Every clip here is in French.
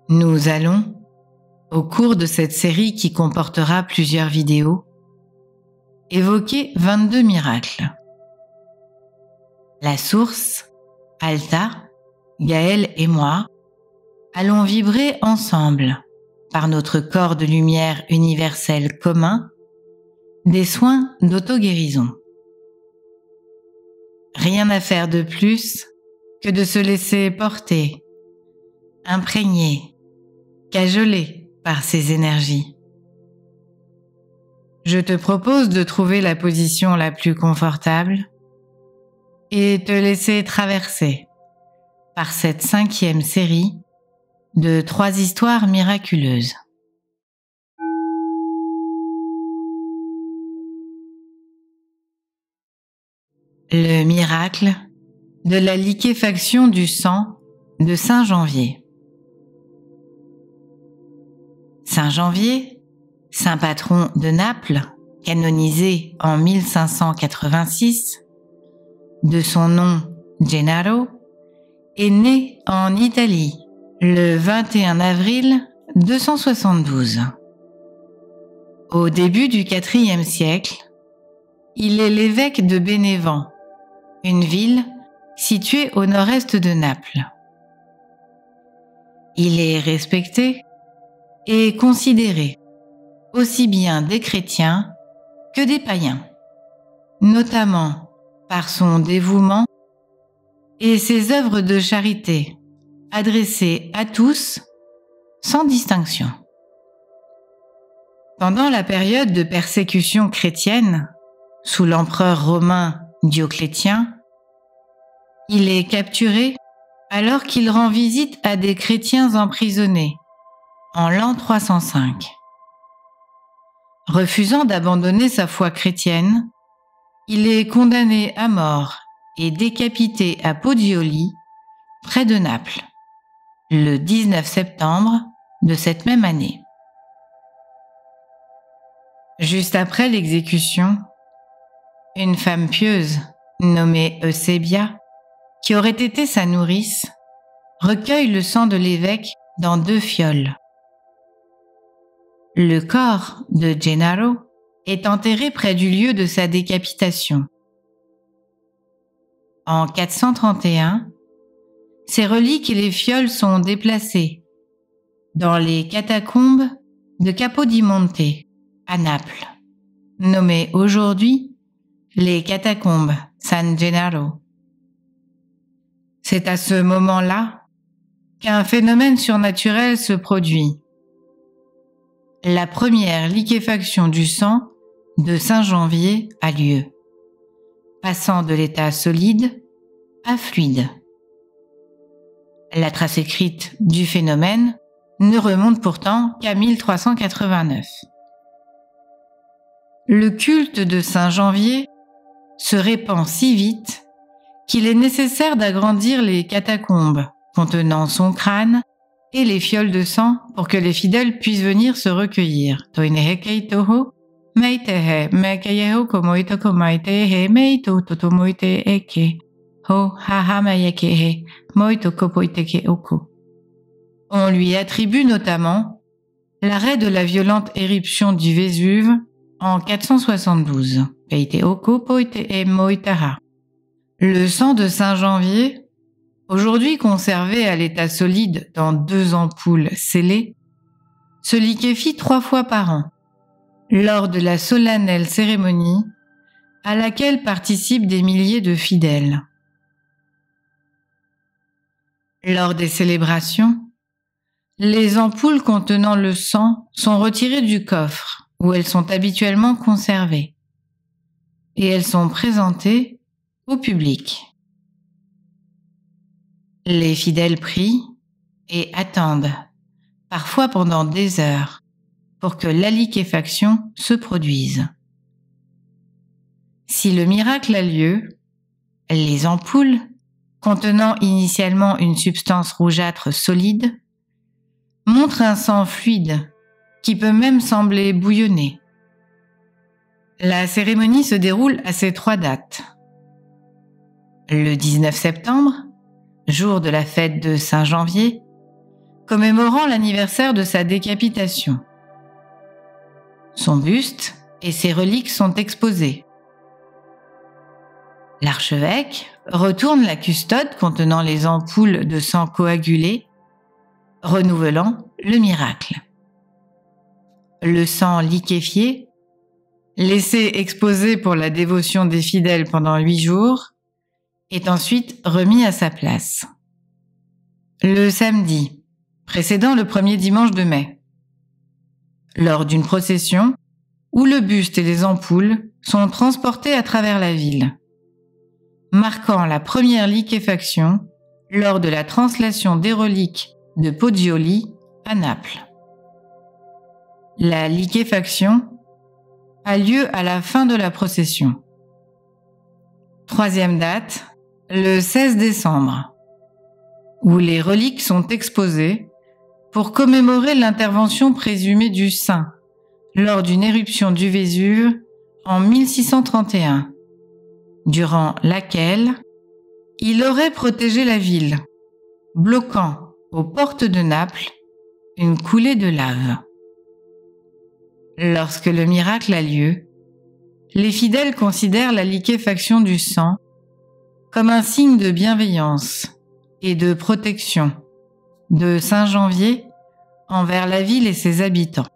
Nous allons, au cours de cette série qui comportera plusieurs vidéos, évoquer 22 miracles. La source, Alta, Gaël et moi, allons vibrer ensemble, par notre corps de lumière universel commun, des soins d'auto-guérison. Rien à faire de plus que de se laisser porter, imprégner, cajoler par ces énergies. Je te propose de trouver la position la plus confortable et te laisser traverser par cette 5e série de 3 histoires miraculeuses. Le miracle de la liquéfaction du sang de Saint Janvier. Saint Janvier, saint patron de Naples, canonisé en 1586, de son nom Gennaro, est né en Italie le 21 avril 272. Au début du IVe siècle, il est l'évêque de Bénévent, une ville située au nord-est de Naples. Il est respecté et considéré aussi bien des chrétiens que des païens, notamment par son dévouement et ses œuvres de charité adressées à tous sans distinction. Pendant la période de persécution chrétienne, sous l'empereur romain Dioclétien, il est capturé alors qu'il rend visite à des chrétiens emprisonnés en l'an 305. Refusant d'abandonner sa foi chrétienne, il est condamné à mort et décapité à Pozzuoli, près de Naples, le 19 septembre de cette même année. Juste après l'exécution, une femme pieuse nommée Eusébia, qui aurait été sa nourrice, recueille le sang de l'évêque dans 2 fioles. Le corps de Gennaro est enterré près du lieu de sa décapitation. En 431, ses reliques et les fioles sont déplacées dans les catacombes de Capodimonte, à Naples, nommées aujourd'hui les catacombes San Gennaro. C'est à ce moment-là qu'un phénomène surnaturel se produit. La première liquéfaction du sang de Saint Janvier a lieu, passant de l'état solide à fluide. La trace écrite du phénomène ne remonte pourtant qu'à 1389. Le culte de Saint Janvier se répand si vite qu'il est nécessaire d'agrandir les catacombes contenant son crâne et les fioles de sang pour que les fidèles puissent venir se recueillir. On lui attribue notamment l'arrêt de la violente éruption du Vésuve en 472. Le sang de Saint Janvier, aujourd'hui conservé à l'état solide dans 2 ampoules scellées, se liquéfie 3 fois par an, lors de la solennelle cérémonie à laquelle participent des milliers de fidèles. Lors des célébrations, les ampoules contenant le sang sont retirées du coffre où elles sont habituellement conservées et elles sont présentées au public. Les fidèles prient et attendent, parfois pendant des heures, pour que la liquéfaction se produise. Si le miracle a lieu, les ampoules, contenant initialement une substance rougeâtre solide, montrent un sang fluide qui peut même sembler bouillonner. La cérémonie se déroule à ces 3 dates. Le 19 septembre, jour de la fête de Saint Janvier, commémorant l'anniversaire de sa décapitation. Son buste et ses reliques sont exposés. L'archevêque retourne la custode contenant les ampoules de sang coagulé, renouvelant le miracle. Le sang liquéfié, laissé exposé pour la dévotion des fidèles pendant 8 jours, est ensuite remis à sa place. Le samedi, précédant le premier dimanche de mai, lors d'une procession où le buste et les ampoules sont transportés à travers la ville, marquant la première liquéfaction lors de la translation des reliques de Pozzuoli à Naples. La liquéfaction a lieu à la fin de la procession. Troisième date, le 16 décembre, où les reliques sont exposées pour commémorer l'intervention présumée du saint lors d'une éruption du Vésuve en 1631, durant laquelle il aurait protégé la ville, bloquant aux portes de Naples une coulée de lave. Lorsque le miracle a lieu, les fidèles considèrent la liquéfaction du sang comme un signe de bienveillance et de protection de Saint Janvier envers la ville et ses habitants.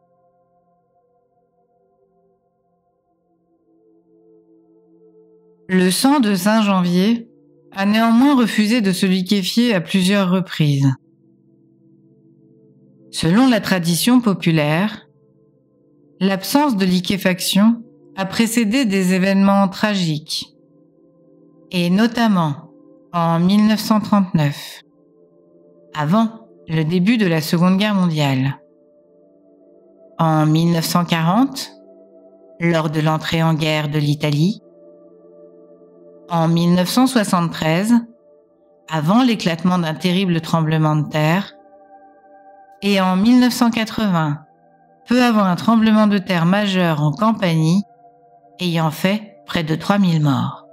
Le sang de Saint Janvier a néanmoins refusé de se liquéfier à plusieurs reprises. Selon la tradition populaire, l'absence de liquéfaction a précédé des événements tragiques, et notamment en 1939, avant le début de la Seconde Guerre mondiale. En 1940, lors de l'entrée en guerre de l'Italie. En 1973, avant l'éclatement d'un terrible tremblement de terre. Et en 1980, peu avant un tremblement de terre majeur en Campanie, ayant fait près de 3000 morts.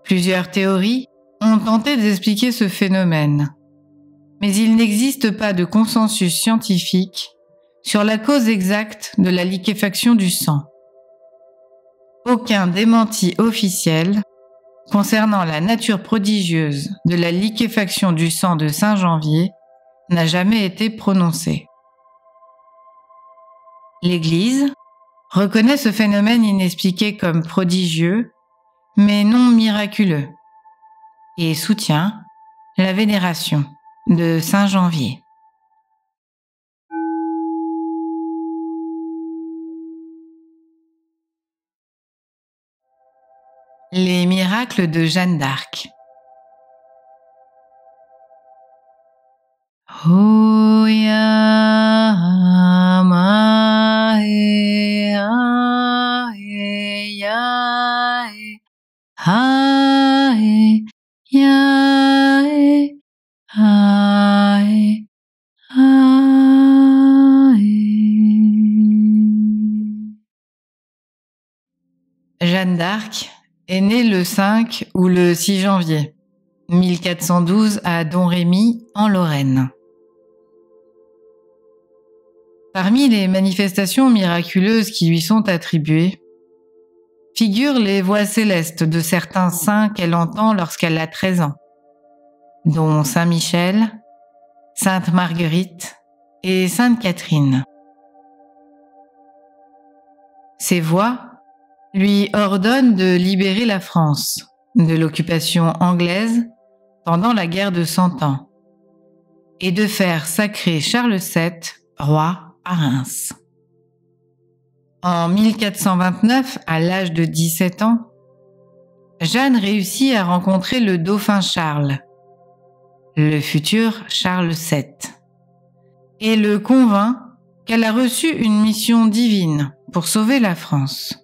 Plusieurs théories ont tenté d'expliquer ce phénomène, mais il n'existe pas de consensus scientifique sur la cause exacte de la liquéfaction du sang. Aucun démenti officiel concernant la nature prodigieuse de la liquéfaction du sang de Saint Janvier n'a jamais été prononcé. L'Église reconnaît ce phénomène inexpliqué comme prodigieux, mais non miraculeux, et soutient la vénération de Saint Janvier. Les miracles de Jeanne d'Arc. Jeanne d'Arc est née le 5 ou le 6 janvier 1412 à Domrémy, en Lorraine. Parmi les manifestations miraculeuses qui lui sont attribuées, figurent les voix célestes de certains saints qu'elle entend lorsqu'elle a 13 ans, dont Saint Michel, Sainte Marguerite et Sainte Catherine. Ces voix lui ordonnent de libérer la France de l'occupation anglaise pendant la guerre de 100 ans et de faire sacrer Charles VII, roi à Reims. En 1429, à l'âge de 17 ans, Jeanne réussit à rencontrer le dauphin Charles, le futur Charles VII, et le convainc qu'elle a reçu une mission divine pour sauver la France.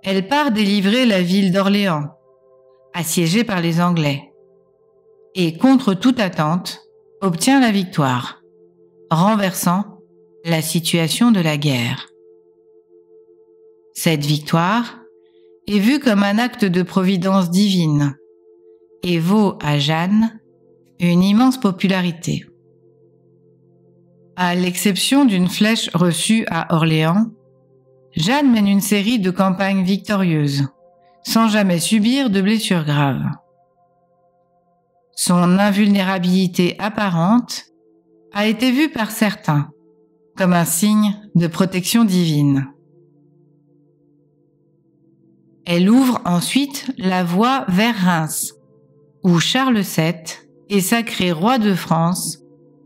Elle part délivrer la ville d'Orléans, assiégée par les Anglais, et contre toute attente, obtient la victoire, renversant la situation de la guerre. Cette victoire est vue comme un acte de providence divine et vaut à Jeanne une immense popularité. À l'exception d'une flèche reçue à Orléans, Jeanne mène une série de campagnes victorieuses, sans jamais subir de blessures graves. Son invulnérabilité apparente a été vue par certains comme un signe de protection divine. Elle ouvre ensuite la voie vers Reims, où Charles VII est sacré roi de France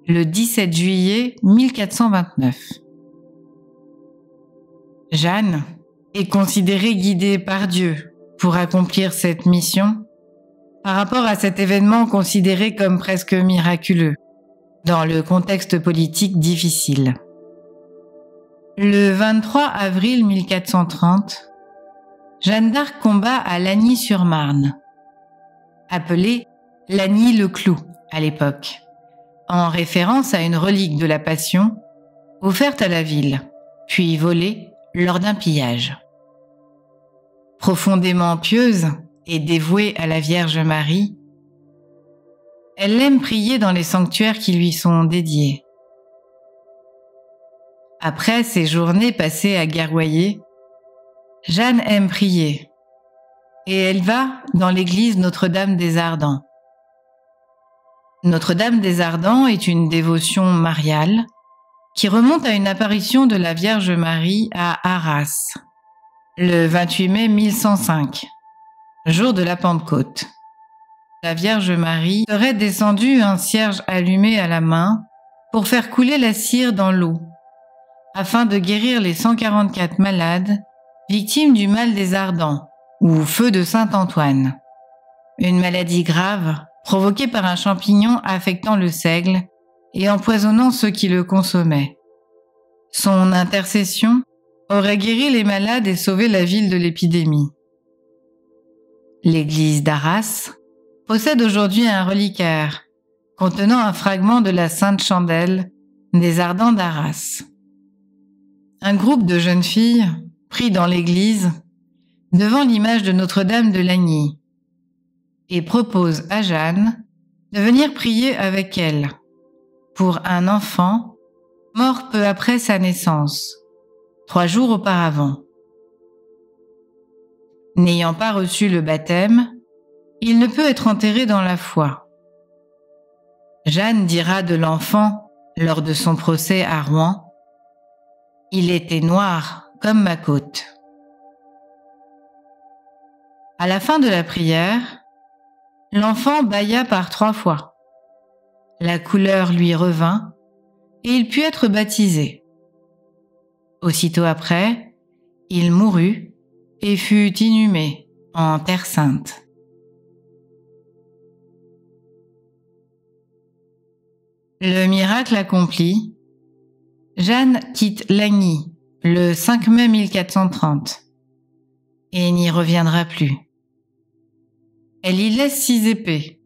le 17 juillet 1429. Jeanne est considérée guidée par Dieu pour accomplir cette mission par rapport à cet événement considéré comme presque miraculeux dans le contexte politique difficile. Le 23 avril 1430, Jeanne d'Arc combat à Lagny-sur-Marne, appelée Lagny-le-Clou à l'époque, en référence à une relique de la Passion offerte à la ville, puis volée lors d'un pillage. Profondément pieuse et dévouée à la Vierge Marie, elle aime prier dans les sanctuaires qui lui sont dédiés. Après ses journées passées à guerroyer, Jeanne aime prier et elle va dans l'église Notre-Dame des Ardents. Notre-Dame des Ardents est une dévotion mariale qui remonte à une apparition de la Vierge Marie à Arras, le 28 mai 1105, jour de la Pentecôte. La Vierge Marie serait descendue un cierge allumé à la main pour faire couler la cire dans l'eau, afin de guérir les 144 malades victimes du mal des Ardents, ou feu de Saint-Antoine, une maladie grave provoquée par un champignon affectant le seigle et empoisonnant ceux qui le consommaient. Son intercession aurait guéri les malades et sauvé la ville de l'épidémie. L'église d'Arras possède aujourd'hui un reliquaire contenant un fragment de la Sainte Chandelle des Ardents d'Arras. Un groupe de jeunes filles pris dans l'église devant l'image de Notre-Dame de Lagny et propose à Jeanne de venir prier avec elle pour un enfant mort peu après sa naissance, 3 jours auparavant. N'ayant pas reçu le baptême, il ne peut être enterré dans la foi. Jeanne dira de l'enfant lors de son procès à Rouen: « Il était noir comme ma côte ». À la fin de la prière, l'enfant bâilla par 3 fois. La couleur lui revint et il put être baptisé. Aussitôt après, il mourut et fut inhumé en Terre Sainte. Le miracle accompli, Jeanne quitte Lagny le 5 mai 1430 et n'y reviendra plus. Elle y laisse 6 épées,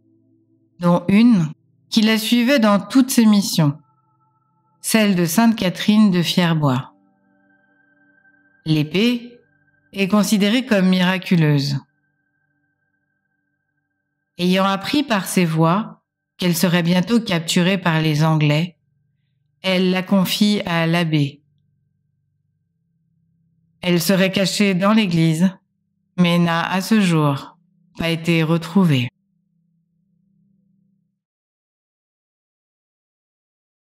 dont une qui la suivait dans toutes ses missions, celle de Sainte Catherine de Fierbois. L'épée est considérée comme miraculeuse. Ayant appris par ses voix qu'elle serait bientôt capturée par les Anglais, elle la confie à l'abbé. Elle serait cachée dans l'église, mais n'a à ce jour pas été retrouvée.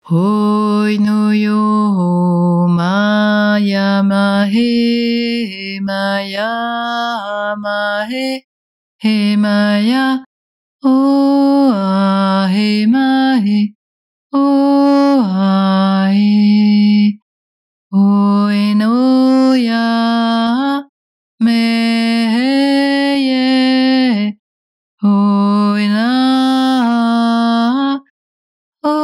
Hoi no yo maya mahe maya mahe he maya o ahe mahe o ahe hoi no ya me ye hoi na o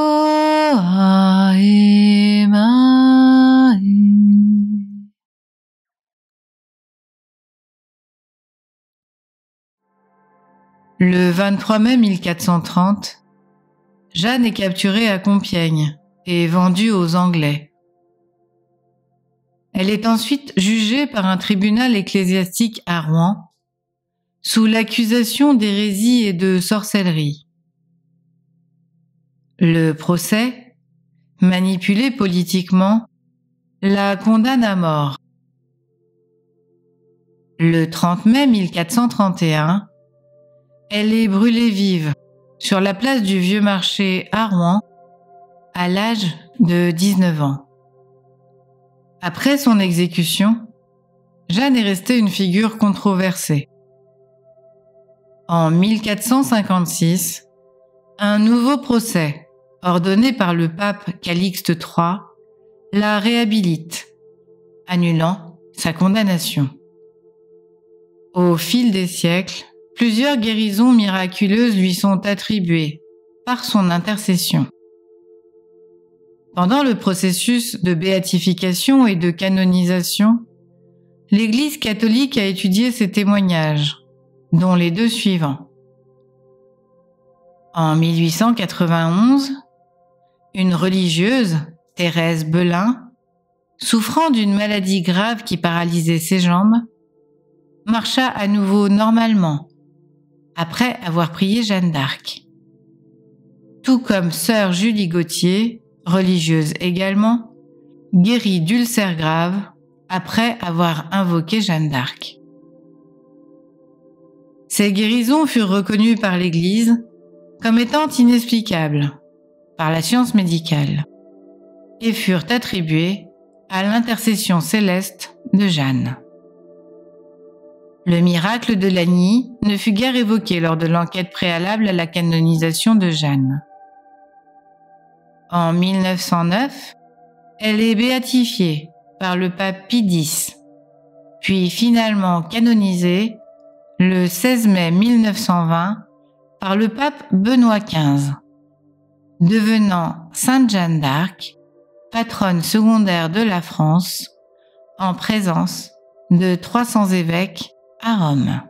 ahe mahe. Le 23 mai 1430, Jeanne est capturée à Compiègne et vendue aux Anglais. Elle est ensuite jugée par un tribunal ecclésiastique à Rouen sous l'accusation d'hérésie et de sorcellerie. Le procès, manipulé politiquement, la condamne à mort. Le 30 mai 1431, elle est brûlée vive sur la place du Vieux Marché à Rouen à l'âge de 19 ans. Après son exécution, Jeanne est restée une figure controversée. En 1456, un nouveau procès, ordonné par le pape Calixte III, la réhabilite, annulant sa condamnation. Au fil des siècles, plusieurs guérisons miraculeuses lui sont attribuées par son intercession. Pendant le processus de béatification et de canonisation, l'Église catholique a étudié ces témoignages, dont les deux suivants. En 1891, une religieuse, Thérèse Belin, souffrant d'une maladie grave qui paralysait ses jambes, marcha à nouveau normalement, après avoir prié Jeanne d'Arc. Tout comme sœur Julie Gauthier, religieuse également, guérit d'ulcères graves après avoir invoqué Jeanne d'Arc. Ces guérisons furent reconnues par l'Église comme étant inexplicables par la science médicale et furent attribuées à l'intercession céleste de Jeanne. Le miracle de Lagny ne fut guère évoqué lors de l'enquête préalable à la canonisation de Jeanne. En 1909, elle est béatifiée par le pape Pie X, puis finalement canonisée le 16 mai 1920 par le pape Benoît XV, devenant Sainte Jeanne d'Arc, patronne secondaire de la France, en présence de 300 évêques à Rome.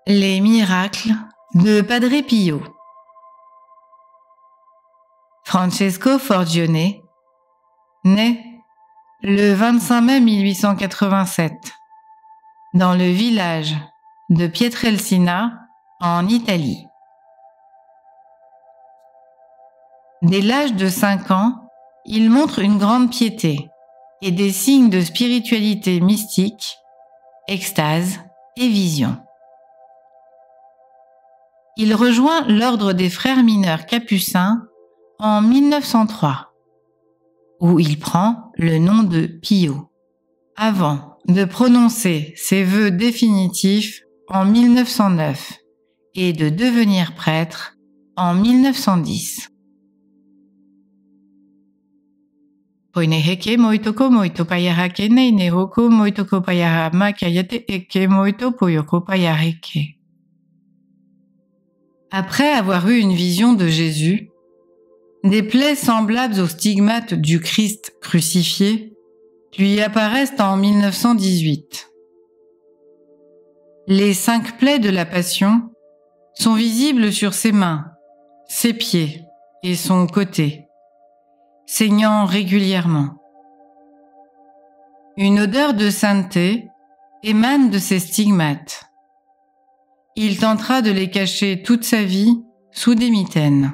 Les miracles de Padre Pio. Francesco Forgione naît le 25 mai 1887 dans le village de Pietrelcina en Italie. Dès l'âge de 5 ans, il montre une grande piété et des signes de spiritualité mystique, extase et vision. Il rejoint l'ordre des frères mineurs capucins en 1903, où il prend le nom de Pio, avant de prononcer ses vœux définitifs en 1909 et de devenir prêtre en 1910. Poineheke moitoko moito payarake nei nehoko moitoko payarama kayate eke moito poyoko payareke. Après avoir eu une vision de Jésus, des plaies semblables aux stigmates du Christ crucifié lui apparaissent en 1918. Les 5 plaies de la Passion sont visibles sur ses mains, ses pieds et son côté, saignant régulièrement. Une odeur de sainteté émane de ces stigmates. Il tentera de les cacher toute sa vie sous des mitaines.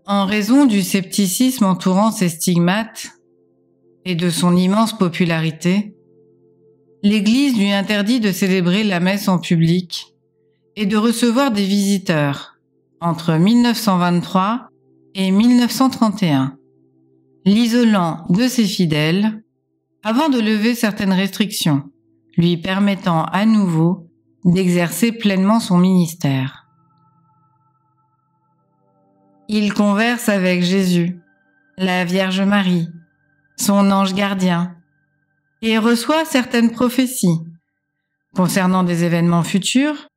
En raison du scepticisme entourant ces stigmates et de son immense popularité, l'Église lui interdit de célébrer la messe en public et de recevoir des visiteurs entre 1923 et 1931, l'isolant de ses fidèles avant de lever certaines restrictions, lui permettant à nouveau d'exercer pleinement son ministère. Il converse avec Jésus, la Vierge Marie, son ange gardien, et reçoit certaines prophéties concernant des événements futurs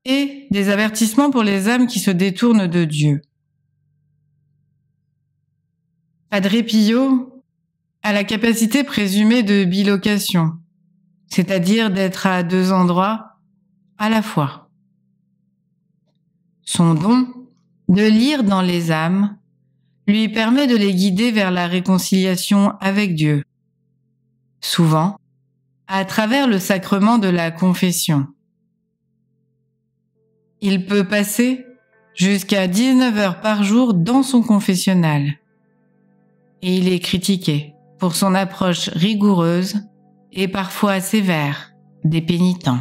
et des avertissements pour les âmes qui se détournent de Dieu. Padre Pio a la capacité présumée de bilocation, c'est-à-dire d'être à 2 endroits à la fois. Son don de lire dans les âmes lui permet de les guider vers la réconciliation avec Dieu, souvent à travers le sacrement de la confession. Il peut passer jusqu'à 19 heures par jour dans son confessionnal, et il est critiqué pour son approche rigoureuse et parfois sévère des pénitents.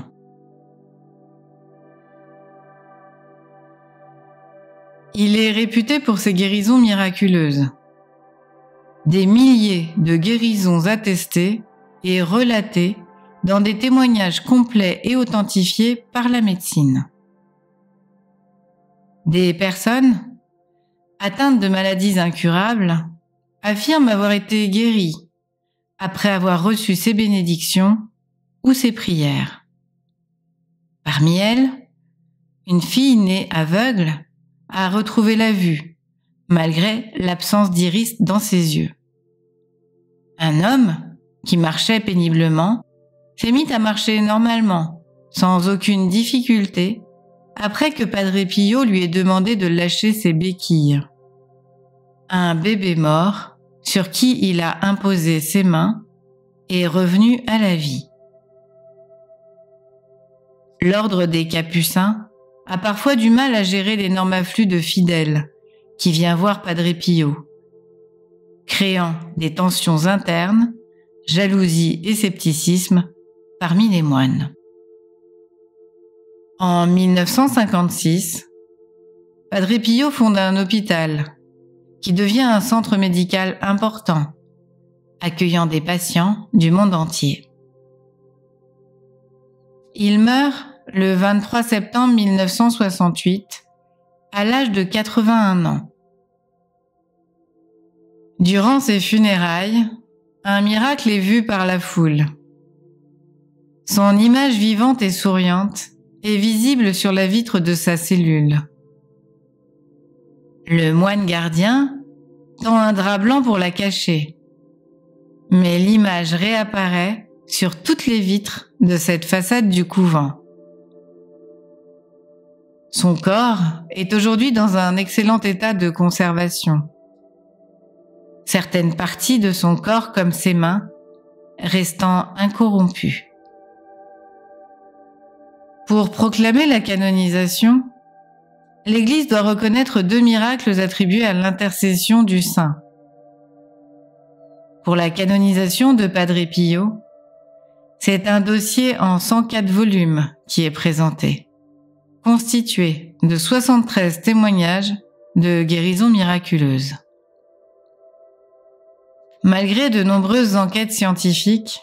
Il est réputé pour ses guérisons miraculeuses. Des milliers de guérisons attestées et relatées dans des témoignages complets et authentifiés par la médecine. Des personnes atteintes de maladies incurables affirment avoir été guéries après avoir reçu ses bénédictions ou ses prières. Parmi elles, une fille née aveugle a retrouvé la vue, malgré l'absence d'iris dans ses yeux. Un homme, qui marchait péniblement, s'est mis à marcher normalement, sans aucune difficulté, après que Padre Pio lui ait demandé de lâcher ses béquilles. Un bébé mort, sur qui il a imposé ses mains, est revenu à la vie. L'ordre des Capucins a parfois du mal à gérer l'énorme afflux de fidèles qui vient voir Padre Pio, créant des tensions internes, jalousie et scepticisme parmi les moines. En 1956, Padre Pio fonde un hôpital qui devient un centre médical important, accueillant des patients du monde entier. Il meurt le 23 septembre 1968, à l'âge de 81 ans. Durant ses funérailles, un miracle est vu par la foule. Son image vivante et souriante est visible sur la vitre de sa cellule. Le moine gardien tend un drap blanc pour la cacher, mais l'image réapparaît sur toutes les vitres de cette façade du couvent. Son corps est aujourd'hui dans un excellent état de conservation. Certaines parties de son corps, comme ses mains, restant incorrompues. Pour proclamer la canonisation, l'Église doit reconnaître 2 miracles attribués à l'intercession du saint. Pour la canonisation de Padre Pio, c'est un dossier en 104 volumes qui est présenté, constitué de 73 témoignages de guérisons miraculeuses. Malgré de nombreuses enquêtes scientifiques,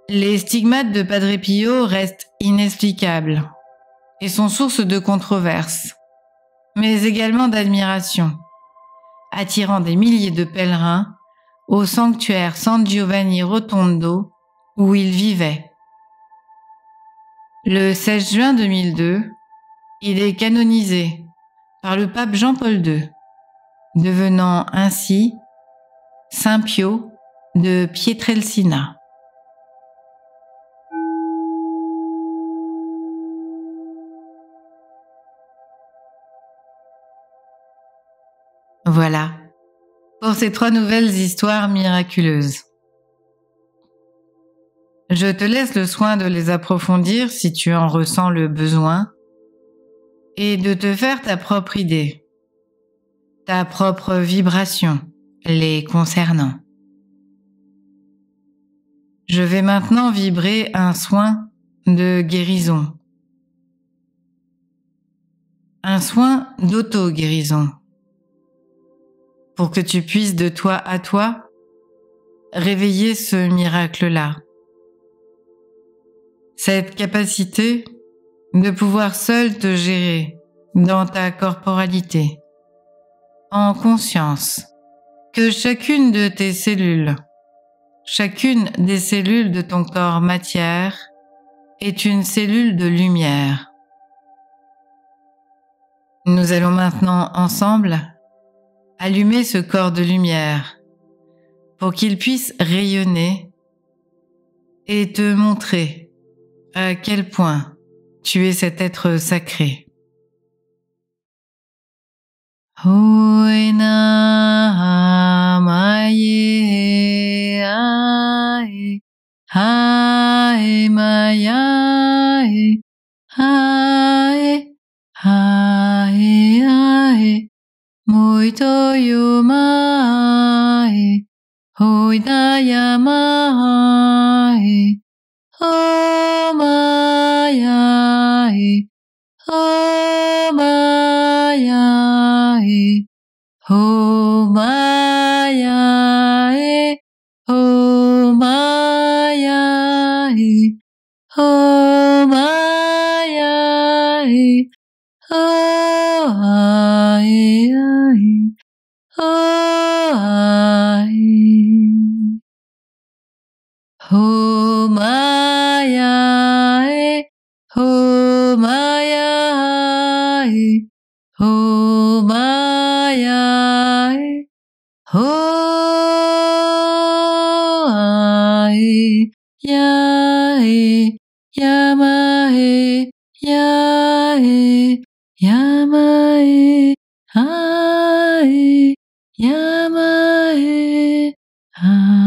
les stigmates de Padre Pio restent inexplicables et sont source de controverses, mais également d'admiration, attirant des milliers de pèlerins au sanctuaire San Giovanni Rotondo où il vivait. Le 16 juin 2002, il est canonisé par le pape Jean-Paul II, devenant ainsi Saint Pio de Pietrelcina. Voilà pour ces 3 nouvelles histoires miraculeuses. Je te laisse le soin de les approfondir si tu en ressens le besoin et de te faire ta propre idée, ta propre vibration les concernant. Je vais maintenant vibrer un soin de guérison, un soin d'auto-guérison, pour que tu puisses de toi à toi réveiller ce miracle-là. Cette capacité de pouvoir seul te gérer dans ta corporalité, en conscience que chacune de tes cellules, chacune des cellules de ton corps matière est une cellule de lumière. Nous allons maintenant ensemble allumer ce corps de lumière pour qu'il puisse rayonner et te montrer à quel point tu es cet être sacré. Hoina maye ae, hae maya hae, hae ae, muito yumae, hoina yamae, oh maya, oh maya, oh maya, oh maya, oh maya, oh ai, oh ai. Oh maya, oh maya, oh maya, oh ai, yae, yamae, yae, yamae, ai, yamae, ai.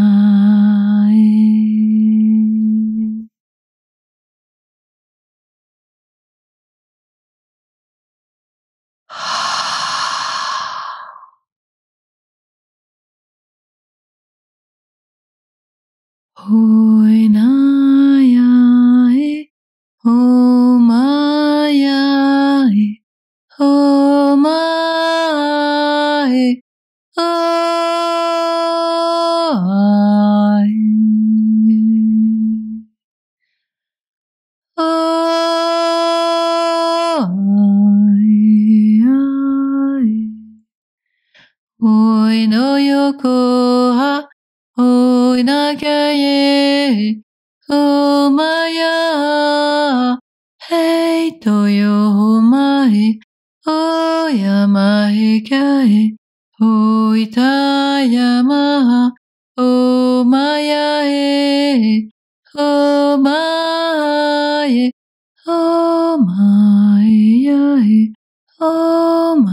Hoina yae, oh maya, oh my, oh I, Oi no yoko ha, oi nakaye, oh maya, hey toyo mae, oh yamae kae, oi tayama, oh maya e, oh mae, oh maya e, oh mae.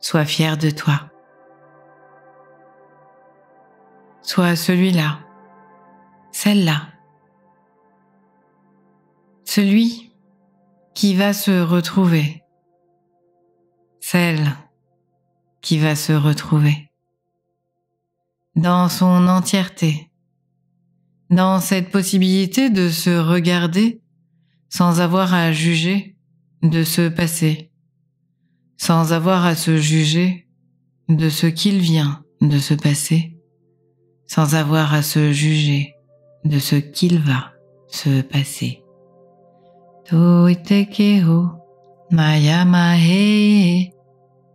Sois fier de toi. Sois celui-là, celle-là, celui qui va se retrouver, celle qui va se retrouver dans son entièreté, dans cette possibilité de se regarder sans avoir à juger de ce passé, sans avoir à se juger de ce qu'il vient de se passer, sans avoir à se juger de ce qu'il va se passer. Toitekeho mayamahe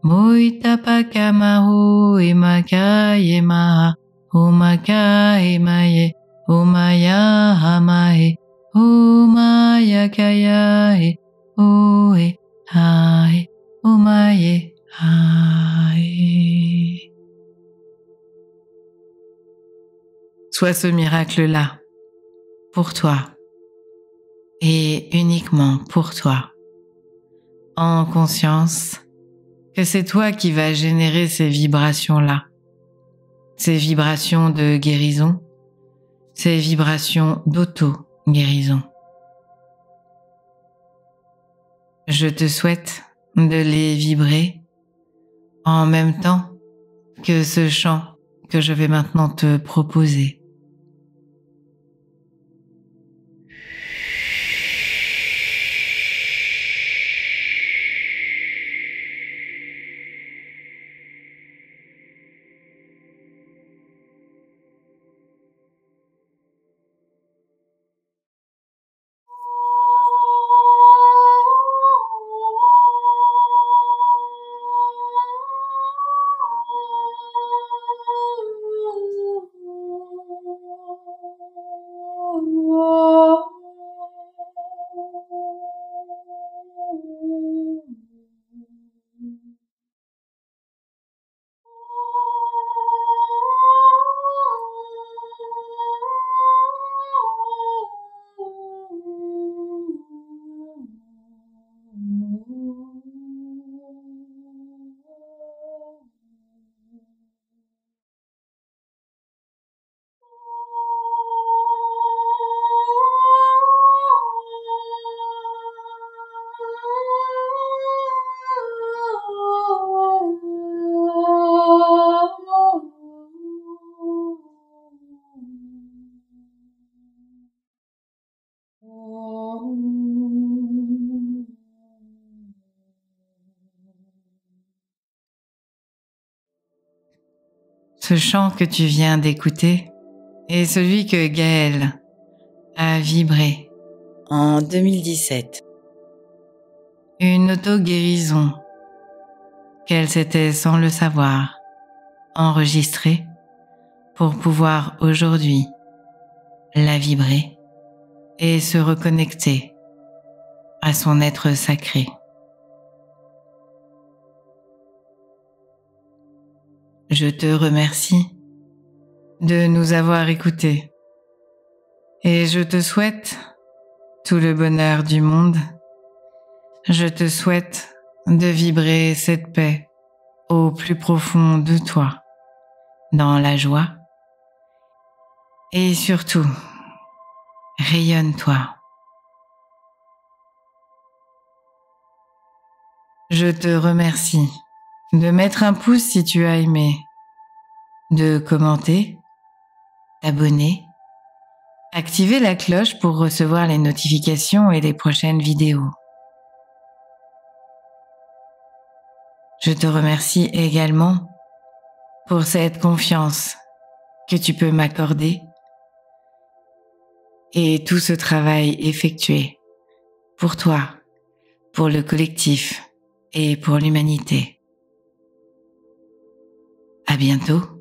moitapakamaho emakaye maha omakaye maye omaya hamae omayakayae oe hae omaye hae. Sois ce miracle-là pour toi et uniquement pour toi, en conscience que c'est toi qui vas générer ces vibrations-là, ces vibrations de guérison, ces vibrations d'auto-guérison. Je te souhaite de les vibrer en même temps que ce chant que je vais maintenant te proposer. Ce chant que tu viens d'écouter est celui que Gaël a vibré en 2017. Une auto-guérison qu'elle s'était, sans le savoir, enregistrée pour pouvoir aujourd'hui la vibrer et se reconnecter à son être sacré. Je te remercie de nous avoir écoutés et je te souhaite tout le bonheur du monde. Je te souhaite de vibrer cette paix au plus profond de toi, dans la joie et surtout, rayonne-toi. Je te remercie de mettre un pouce si tu as aimé, de commenter, t'abonner, activer la cloche pour recevoir les notifications et les prochaines vidéos. Je te remercie également pour cette confiance que tu peux m'accorder et tout ce travail effectué pour toi, pour le collectif et pour l'humanité. À bientôt.